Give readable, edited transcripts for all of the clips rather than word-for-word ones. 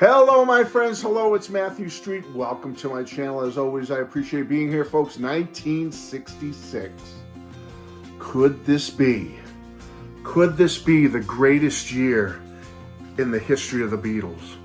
Hello, my friends. Hello, it's Matthew Street. Welcome to my channel. As always, I appreciate being here, folks. 1966. Could this be the greatest year in the history of the Beatles?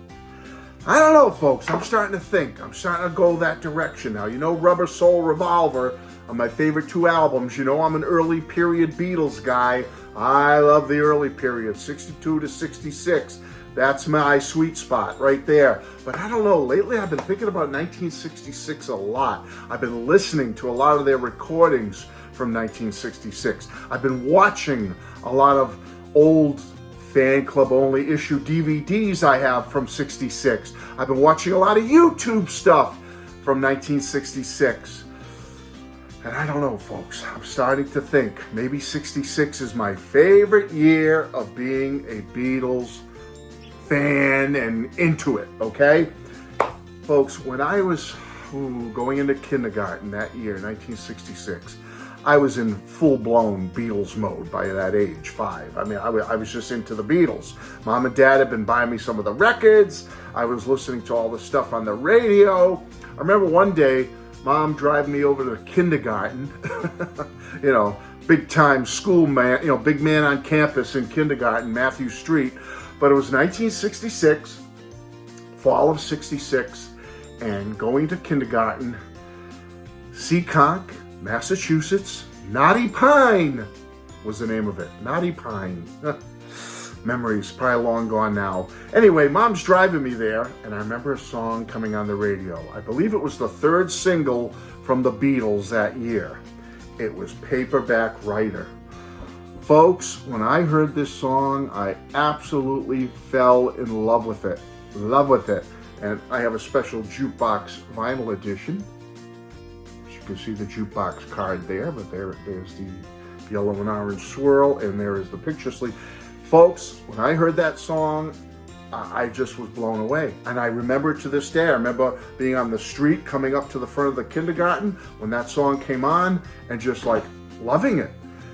I don't know, folks. I'm starting to think. I'm starting to go that direction now. You know, Rubber Soul, Revolver are my favorite two albums. You know, I'm an early period Beatles guy. I love the early period, 62 to 66. That's my sweet spot right there. But I don't know, lately I've been thinking about 1966 a lot. I've been listening to a lot of their recordings from 1966. I've been watching a lot of old fan club only issue DVDs I have from 66. I've been watching a lot of YouTube stuff from 1966. And I don't know, folks, I'm starting to think maybe 66 is my favorite year of being a Beatles fan and into it, okay? Folks, when I was going into kindergarten that year, 1966, I was in full-blown Beatles mode by that age, 5. I mean, I was just into the Beatles. Mom and Dad had been buying me some of the records. I was listening to all the stuff on the radio. I remember one day, Mom driving me over to kindergarten, you know, big-time school man, you know, big man on campus in kindergarten, Matthew Street. But it was 1966, fall of 66, and going to kindergarten, Seekonk, Massachusetts. Knotty Pine was the name of it. Knotty Pine. Memories, probably long gone now. Anyway, Mom's driving me there, and I remember a song coming on the radio. I believe it was the third single from the Beatles that year. It was Paperback Writer. Folks, when I heard this song, I absolutely fell in love with it. And I have a special jukebox vinyl edition. As you can see the jukebox card there, but there's the yellow and orange swirl, and there is the picture sleeve. Folks, when I heard that song, I just was blown away. And I remember to this day, I remember being on the street coming up to the front of the kindergarten when that song came on and just like loving it.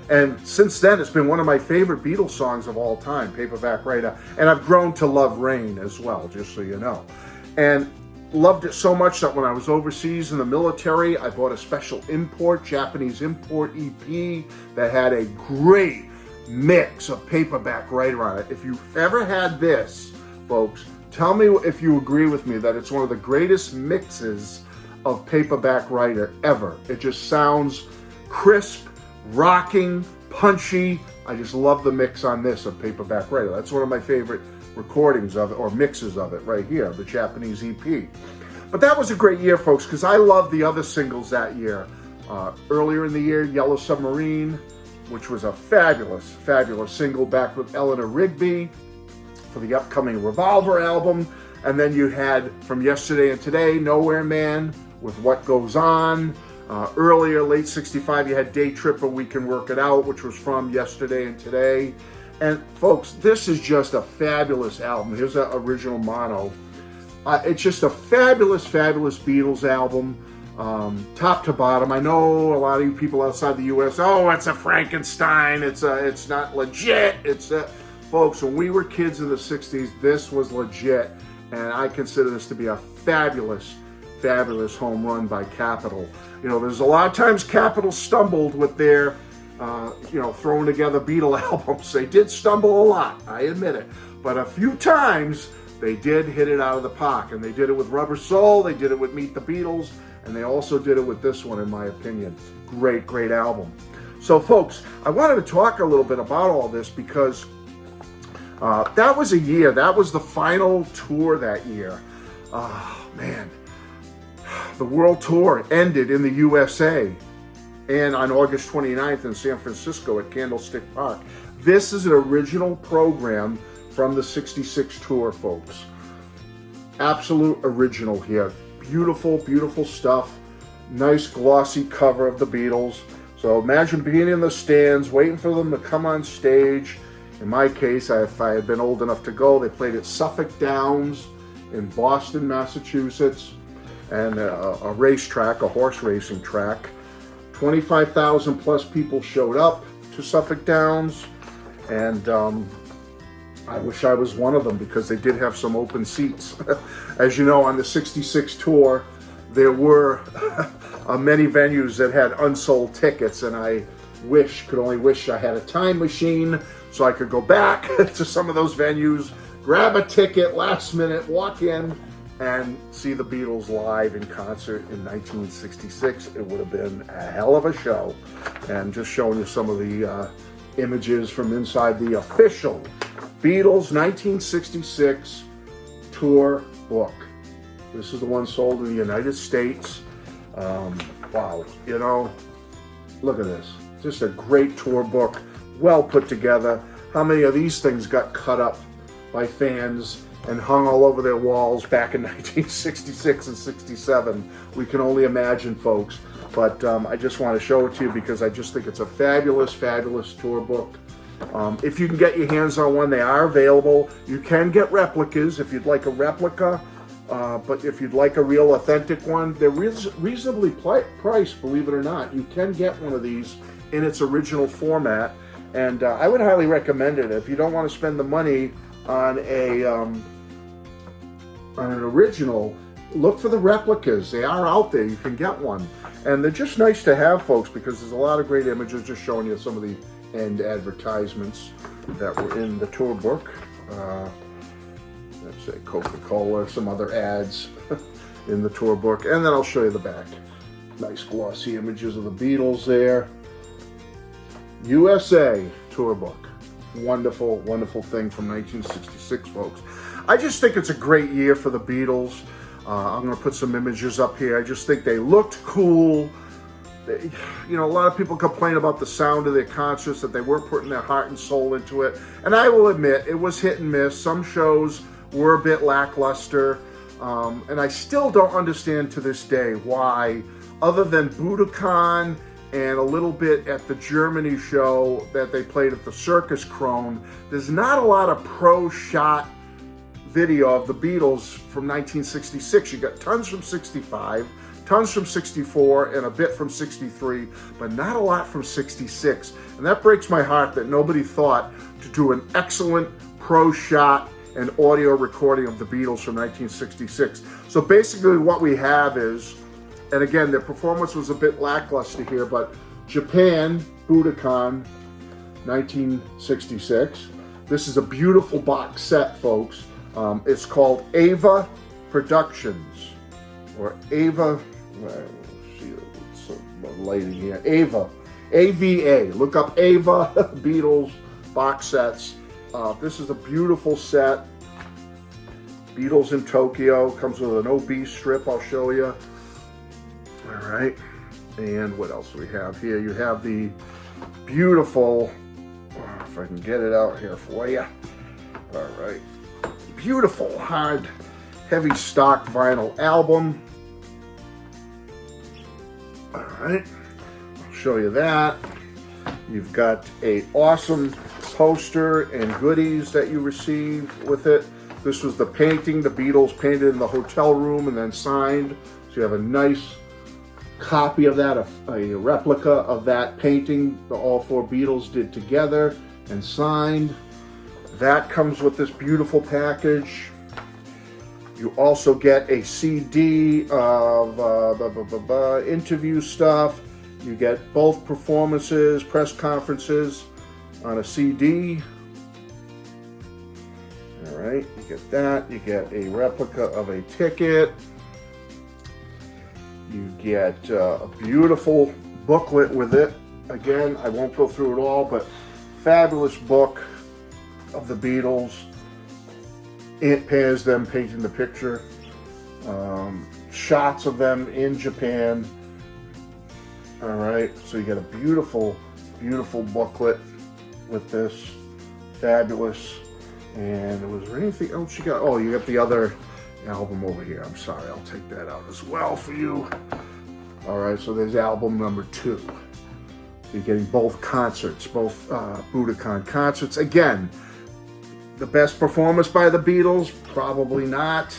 And since then, it's been one of my favorite Beatles songs of all time, Paperback Writer. And I've grown to love Rain as well, just so you know. And loved it so much that when I was overseas in the military, I bought a special import, Japanese import EP that had a great mix of Paperback Writer on it. If you've ever had this, folks, tell me if you agree with me that it's one of the greatest mixes of Paperback Writer ever. It just sounds crisp, rocking, punchy. I just love the mix on this of Paperback Writer. That's one of my favorite recordings of it, or mixes of it right here, the Japanese EP. But that was a great year, folks, because I loved the other singles that year. Earlier in the year, Yellow Submarine, which was a fabulous, fabulous single back with Eleanor Rigby for the upcoming Revolver album. And then you had from Yesterday and Today, Nowhere Man with What Goes On. Earlier, late 65, you had Day Tripper, We Can Work It Out, which was from Yesterday and Today. And folks, this is just a fabulous album. Here's the original mono. It's just a fabulous, fabulous Beatles album, top to bottom. I know a lot of you people outside the U.S., oh, it's a Frankenstein. It's not legit. Folks, when we were kids in the 60s, this was legit. And I consider this to be a fabulous, fabulous home run by Capitol. You know, there's a lot of times Capitol stumbled with their, throwing together Beatle albums. They did stumble a lot, I admit it. But a few times, they did hit it out of the park. And they did it with Rubber Soul, they did it with Meet the Beatles, and they also did it with this one, in my opinion. Great, great album. So, folks, I wanted to talk a little bit about all this because that was a year, that was the final tour that year. Oh, man. The world tour ended in the USA and on August 29th in San Francisco at Candlestick Park. This is an original program from the 66 tour, folks. Absolute original here. Beautiful, beautiful stuff. Nice glossy cover of the Beatles. So imagine being in the stands, waiting for them to come on stage. In my case, if I had been old enough to go, they played at Suffolk Downs in Boston, Massachusetts. And a racetrack, a horse racing track. 25,000 plus people showed up to Suffolk Downs. And I wish I was one of them because they did have some open seats. As you know, on the 66 tour, there were many venues that had unsold tickets, and I could only wish I had a time machine so I could go back to some of those venues, grab a ticket last minute, walk in, and see the Beatles live in concert in 1966. It would have been a hell of a show. And just showing you some of the images from inside the official Beatles 1966 tour book. This is the one sold in the United States. Wow, you know, look at this. Just a great tour book, well put together. How many of these things got cut up by fans and hung all over their walls back in 1966 and 67? We can only imagine, folks. But I just want to show it to you because I just think it's a fabulous, fabulous tour book. If you can get your hands on one, they are available. You can get replicas if you'd like a replica. But if you'd like a real authentic one, they're reasonably priced, believe it or not. You can get one of these in its original format. And I would highly recommend it. If you don't want to spend the money on an original, look for the replicas. They are out there. You can get one. And they're just nice to have, folks, because there's a lot of great images just showing you some of the end advertisements that were in the tour book. Let's say Coca-Cola, some other ads in the tour book. And then I'll show you the back. Nice glossy images of the Beatles there. USA tour book. Wonderful, wonderful thing from 1966, folks. I just think it's a great year for the Beatles. I'm going to put some images up here. I just think they looked cool. You know, a lot of people complain about the sound of their concerts, that they weren't putting their heart and soul into it. And I will admit, it was hit and miss. Some shows were a bit lackluster. And I still don't understand to this day why, other than Budokan and a little bit at the Germany show that they played at the Circus Krone, there's not a lot of pro-shot video of the Beatles from 1966. You got tons from 65, tons from 64, and a bit from 63, but not a lot from 66. And that breaks my heart that nobody thought to do an excellent pro-shot and audio recording of the Beatles from 1966. So basically what we have is, and again, their performance was a bit lackluster here, but Japan, Budokan, 1966. This is a beautiful box set, folks. It's called Ava Productions, or Ava, see some lighting here, Ava, AVA. Look up Ava Beatles box sets. This is a beautiful set. Beatles in Tokyo, comes with an OB strip, I'll show you. All right, and what else do we have here? You have the beautiful, if I can get it out here for you. All right. Beautiful, hard, heavy stock vinyl album. All right, I'll show you that. You've got a awesome poster and goodies that you receive with it. This was the painting the Beatles painted in the hotel room and then signed. So you have a nice copy of that, a replica of that painting the all four Beatles did together and signed. That comes with this beautiful package. You also get a CD of interview stuff. You get both performances, press conferences on a CD. All right, you get that. You get a replica of a ticket. You get a beautiful booklet with it. Again, I won't go through it all, but fabulous book of the Beatles. It pairs them painting the picture. Shots of them in Japan. All right, so you get a beautiful, beautiful booklet with this. Fabulous. And was there anything else you got? Oh, you got the other album over here. I'm sorry, I'll take that out as well for you. All right, so there's album number 2. So you're getting both concerts, both Budokan concerts. Again, the best performance by the Beatles? Probably not.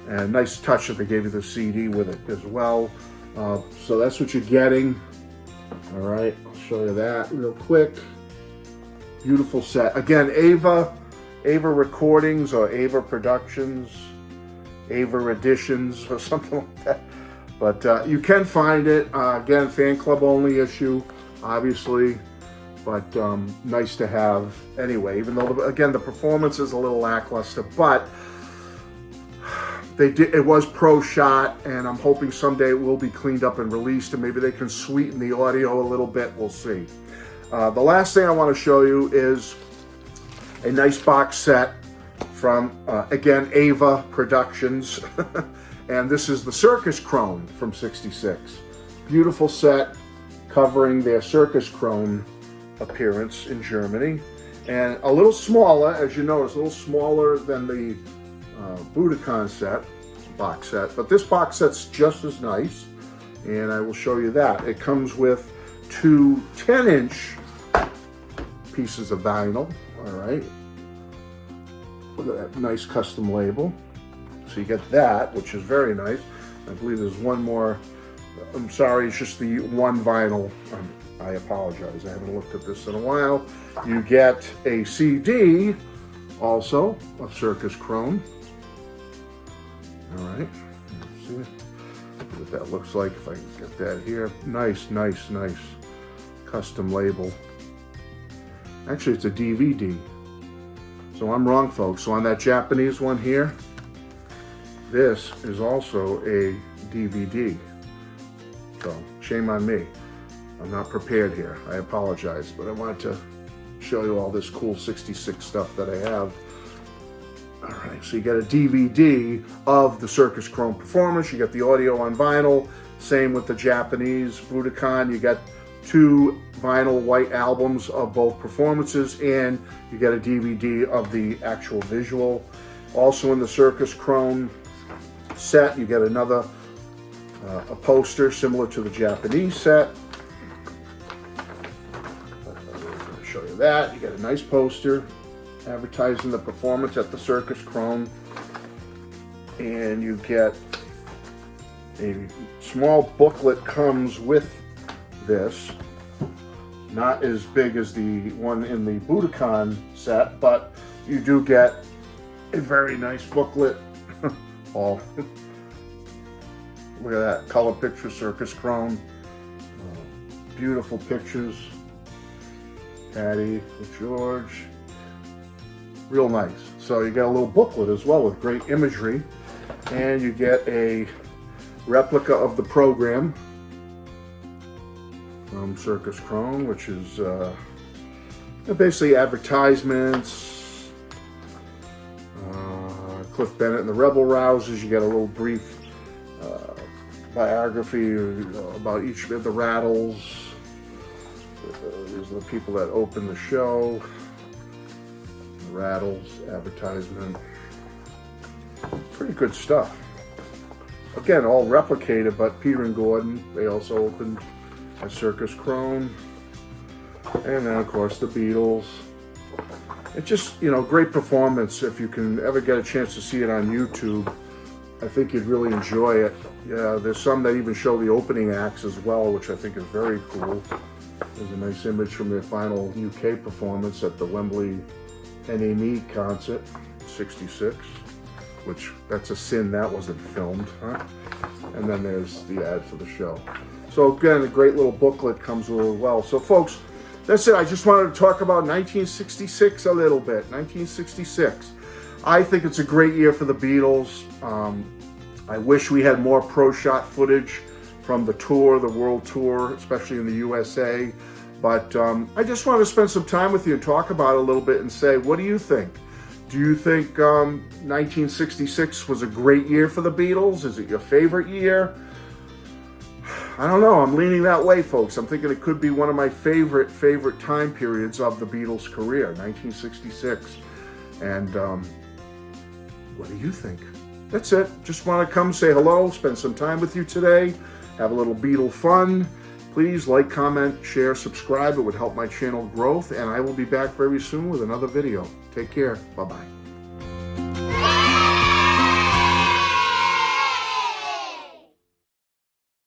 And nice touch that they gave you the CD with it as well. So that's what you're getting. All right, I'll show you that real quick. Beautiful set. Again, Ava Ava Recordings or Ava Productions, Ava Editions or something like that. But you can find it. Again, fan club only issue, obviously, but nice to have anyway, even though, again, the performance is a little lackluster, but it was pro shot, and I'm hoping someday it will be cleaned up and released, and maybe they can sweeten the audio a little bit. We'll see. The last thing I want to show you is a nice box set from, again, Ava Productions. And this is the Circus Krone from '66. Beautiful set covering their Circus Krone appearance in Germany. And a little smaller, as you notice, a little smaller than the Budokan box set. But this box set's just as nice, and I will show you that. It comes with two 10-inch pieces of vinyl, all right? Look at that nice custom label. So you get that, which is very nice. I believe there's one more. I'm sorry, it's just the one vinyl. I apologize. I haven't looked at this in a while. You get a CD also of Circus Krone. All right. Let's see what that looks like if I can get that here. Nice, nice, nice custom label. Actually, it's a DVD. So I'm wrong, folks. So on that Japanese one here, this is also a DVD. So shame on me. I'm not prepared here. I apologize, but I wanted to show you all this cool 66 stuff that I have. All right, so you get a DVD of the Circus Krone performance. You get the audio on vinyl. Same with the Japanese Budokan. You get two vinyl white albums of both performances, and you get a DVD of the actual visual. Also in the Circus Krone set, you get another a poster similar to the Japanese set. I'm going to show you that. You get a nice poster advertising the performance at the Circus Krone, and you get a small booklet comes with this. Not as big as the one in the Budokan set, but you do get a very nice booklet. All look at that color picture, Circus Krone. Beautiful pictures. Patty with George. Real nice. So you get a little booklet as well with great imagery, and you get a replica of the program from Circus Krone, which is basically advertisements. Cliff Bennett and the Rebel Rousers. You get a little brief biography about each of the Rattles. These are the people that opened the show. The Rattles advertisement. Pretty good stuff. Again, all replicated, but Peter and Gordon, they also opened at Circus Krone. And then, of course, the Beatles. It's just, great performance. If you can ever get a chance to see it on YouTube, I think you'd really enjoy it. Yeah, there's some that even show the opening acts as well, which I think is very cool. There's a nice image from their final UK performance at the Wembley NME concert, '66, which that's a sin that wasn't filmed, huh? And then there's the ad for the show. So again, a great little booklet comes with it as well. So folks, that's it. I just wanted to talk about 1966 a little bit. 1966. I think it's a great year for the Beatles. I wish we had more pro shot footage from the tour, the world tour, especially in the USA. But I just wanted to spend some time with you and talk about it a little bit and say, what do you think? Do you think 1966 was a great year for the Beatles? Is it your favorite year? I don't know. I'm leaning that way, folks. I'm thinking it could be one of my favorite time periods of the Beatles' career, 1966. And what do you think? That's it. Just want to come say hello, spend some time with you today, have a little Beatle fun. Please like, comment, share, subscribe. It would help my channel growth, and I will be back very soon with another video. Take care. Bye-bye.